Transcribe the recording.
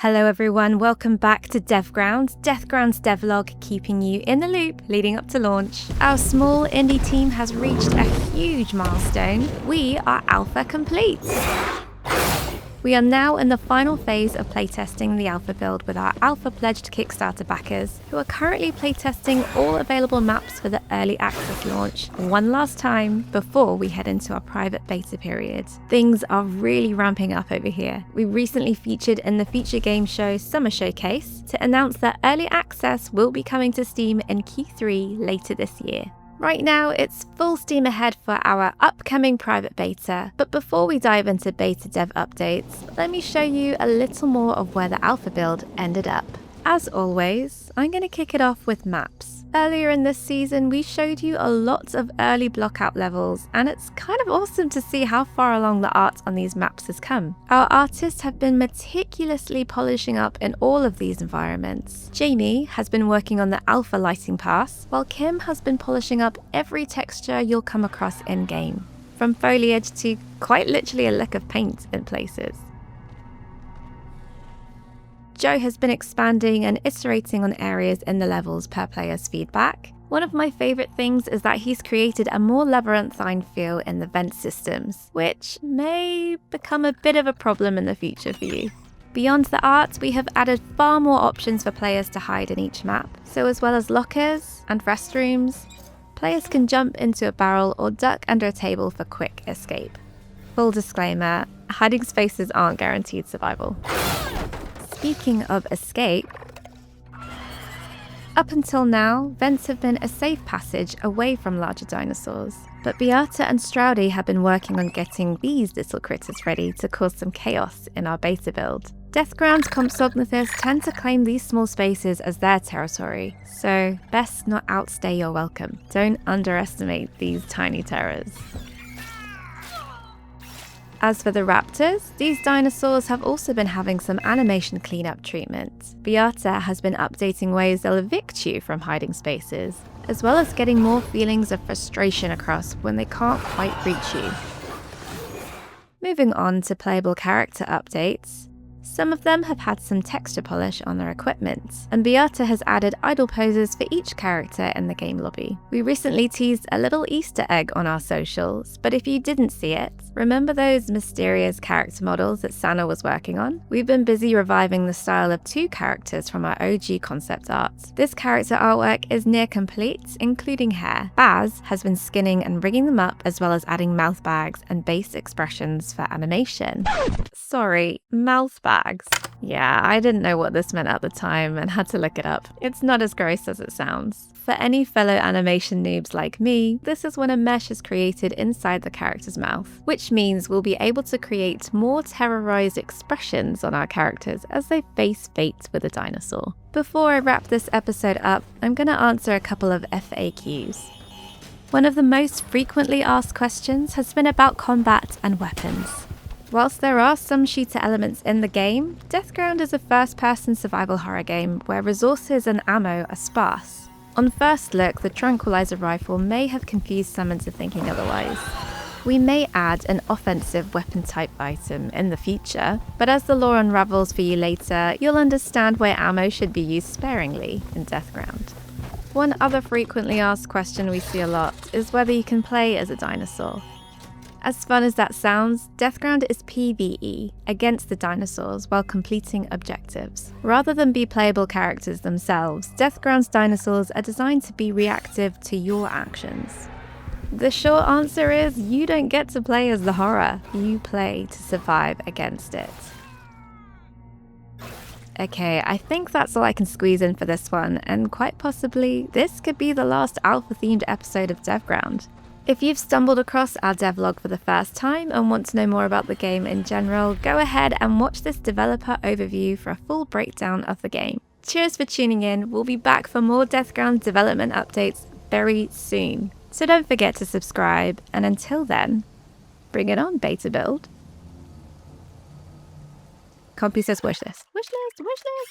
Hello everyone, welcome back to DevGround, Deathground's devlog, keeping you in the loop leading up to launch. Our small indie team has reached a huge milestone. We are alpha complete. We are now in the final phase of playtesting the alpha build with our alpha pledged Kickstarter backers, who are currently playtesting all available maps for the early access launch one last time before we head into our private beta period. Things are really ramping up over here. We recently featured in the feature game show Summer Showcase to announce that early access will be coming to Steam in Q3 later this year. Right now, it's full steam ahead for our upcoming private beta, but before we dive into beta dev updates, let me show you a little more of where the alpha build ended up. As always, I'm going to kick it off with maps. Earlier in this season, we showed you a lot of early blockout levels, and it's kind of awesome to see how far along the art on these maps has come. Our artists have been meticulously polishing up in all of these environments. Jamie has been working on the alpha lighting pass, while Kim has been polishing up every texture you'll come across in-game, from foliage to quite literally a lick of paint in places. Joe has been expanding and iterating on areas in the levels per player's feedback. One of my favourite things is that he's created a more labyrinthine feel in the vent systems, which may become a bit of a problem in the future for you. Beyond the art, we have added far more options for players to hide in each map. So as well as lockers and restrooms, players can jump into a barrel or duck under a table for quick escape. Full disclaimer, hiding spaces aren't guaranteed survival. Speaking of escape, up until now, vents have been a safe passage away from larger dinosaurs, but Beata and Stroudy have been working on getting these little critters ready to cause some chaos in our beta build. Deathground Compsognathus tend to claim these small spaces as their territory, so best not outstay your welcome. Don't underestimate these tiny terrors. As for the raptors, these dinosaurs have also been having some animation cleanup treatment. Beata has been updating ways they'll evict you from hiding spaces, as well as getting more feelings of frustration across when they can't quite reach you. Moving on to playable character updates. Some of them have had some texture polish on their equipment, and Beata has added idle poses for each character in the game lobby. We recently teased a little Easter egg on our socials, but if you didn't see it, remember those mysterious character models that Sana was working on? We've been busy reviving the style of two characters from our OG concept art. This character artwork is near complete, including hair. Baz has been skinning and rigging them up, as well as adding mouthbags and base expressions for animation. Sorry, mouthbags. Yeah, I didn't know what this meant at the time and had to look it up. It's not as gross as it sounds. For any fellow animation noobs like me, this is when a mesh is created inside the character's mouth, which means we'll be able to create more terrorized expressions on our characters as they face fate with a dinosaur. Before I wrap this episode up, I'm going to answer a couple of FAQs. One of the most frequently asked questions has been about combat and weapons. Whilst there are some shooter elements in the game, Deathground is a first-person survival horror game where resources and ammo are sparse. On first look, the tranquilizer rifle may have confused some into thinking otherwise. We may add an offensive weapon type item in the future, but as the lore unravels for you later, you'll understand why ammo should be used sparingly in Deathground. One other frequently asked question we see a lot is whether you can play as a dinosaur. As fun as that sounds, Deathground is PvE against the dinosaurs while completing objectives. Rather than be playable characters themselves, Deathground's dinosaurs are designed to be reactive to your actions. The short answer is you don't get to play as the horror, you play to survive against it. Okay, I think that's all I can squeeze in for this one, and quite possibly this could be the last alpha-themed episode of DevGround. If you've stumbled across our devlog for the first time and want to know more about the game in general, go ahead and watch this developer overview for a full breakdown of the game. Cheers for tuning in, we'll be back for more Deathground development updates very soon. So don't forget to subscribe, and until then, bring it on, beta build. Compy says wishlist. Wishlist, wishlist!